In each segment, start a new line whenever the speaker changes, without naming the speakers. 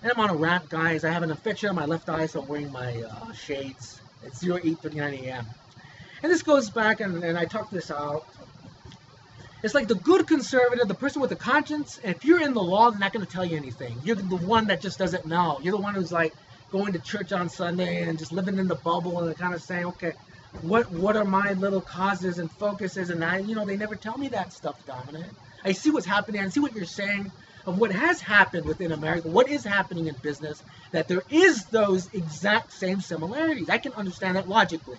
And I'm on a rant, guys. I have an infection on my left eye, so I'm wearing my shades. It's 08:39 a.m. And this goes back, and I talked this out. It's like the good conservative, the person with the conscience. And if you're in the law, they're not going to tell you anything. You're the one that just doesn't know. You're the one who's like going to church on Sunday and just living in the bubble and kind of saying, okay, what are my little causes and focuses? And they never tell me that stuff, Dominic. I see what's happening. I see what you're saying of what has happened within America, what is happening in business, that there is those exact same similarities. I can understand that logically.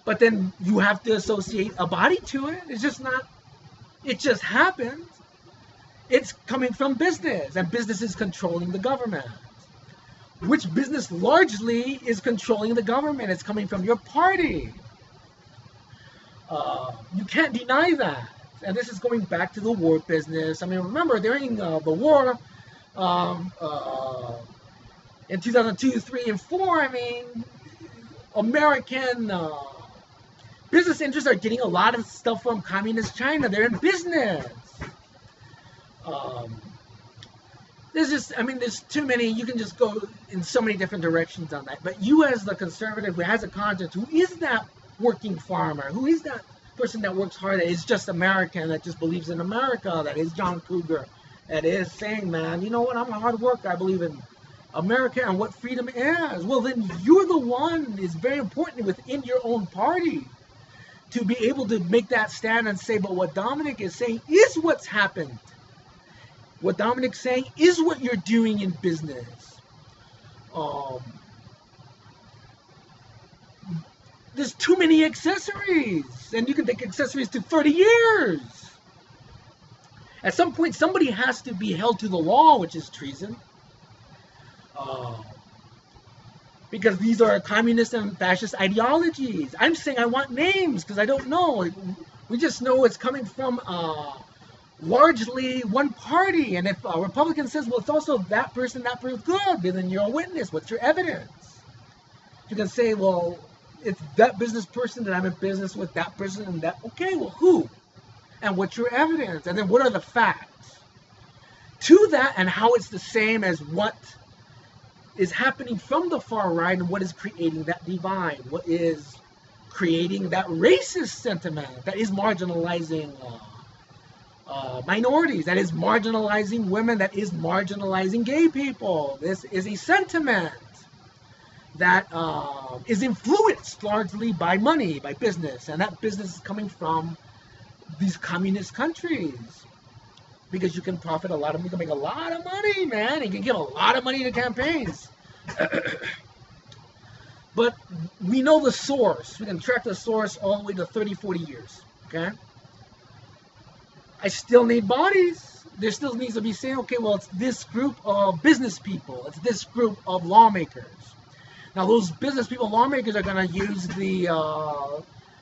But then you have to associate a body to it. It's just not, it just happens. It's coming from business, and business is controlling the government. Which business largely is controlling the government? It's coming from your party. You can't deny that. And this is going back to the war business. I mean, remember, during the war in 2002, 3, and 4, I mean, American business interests are getting a lot of stuff from communist China. They're in business. There's too many. You can just go in so many different directions on that. But you, as the conservative who has a conscience, who is that working farmer, who is that person that works hard, that is just American, that just believes in America, that is John Cougar, that is saying, man, you know what, I'm a hard worker, I believe in America and what freedom is. Well, then you're the one, is very important within your own party to be able to make that stand and say, but what Dominic is saying is what's happened. What Dominic's saying is what you're doing in business. There's too many accessories, and you can take accessories to 30 years. At some point, somebody has to be held to the law, which is treason. Because these are communist and fascist ideologies. I'm saying I want names because I don't know. We just know it's coming from largely one party. And if a Republican says, well, it's also that person, good, then you're a witness. What's your evidence? You can say, well, it's that business person that I'm in business with, that person and that. Okay, well, who? And what's your evidence? And then what are the facts? To that, and how it's the same as what is happening from the far right and what is creating that divide, what is creating that racist sentiment that is marginalizing minorities, that is marginalizing women, that is marginalizing gay people. This is a sentiment that is influenced largely by money, by business, and that business is coming from these communist countries. Because you can profit a lot of, you can make a lot of money, man. You can give a lot of money to campaigns. But we know the source. We can track the source all the way to 30, 40 years. Okay? I still need bodies. There still needs to be saying, okay, well, it's this group of business people. It's this group of lawmakers. Now, those business people, lawmakers, are going to use the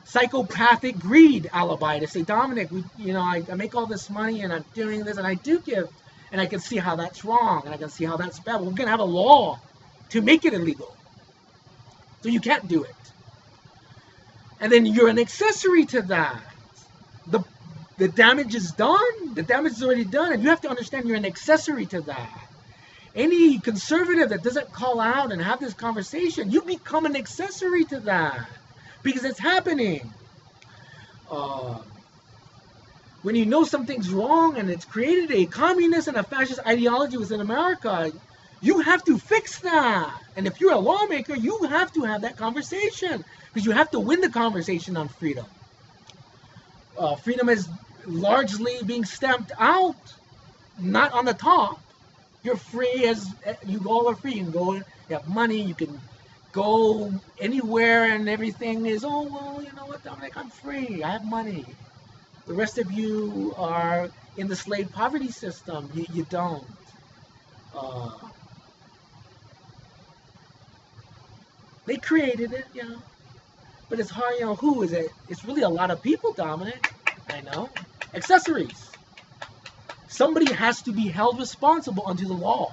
psychopathic greed alibi to say, Dominic, I make all this money and I'm doing this and I do give, and I can see how that's wrong and I can see how that's bad. We're going to have a law to make it illegal. So you can't do it. And then you're an accessory to that. The damage is done. The damage is already done. And you have to understand you're an accessory to that. Any conservative that doesn't call out and have this conversation, you become an accessory to that. Because it's happening. When you know something's wrong and it's created a communist and a fascist ideology within America, you have to fix that. And if you're a lawmaker, you have to have that conversation. Because you have to win the conversation on freedom. Freedom is largely being stamped out, not on the top. You're free, as you all are free. You can go, you have money, you can go anywhere, and everything is, oh, well, you know what, Dominic, I'm free, I have money. The rest of you are in the slave poverty system. You don't. They created it, but it's hard, who is it? It's really a lot of people, Dominic. I know. Accessories. Somebody has to be held responsible under the law.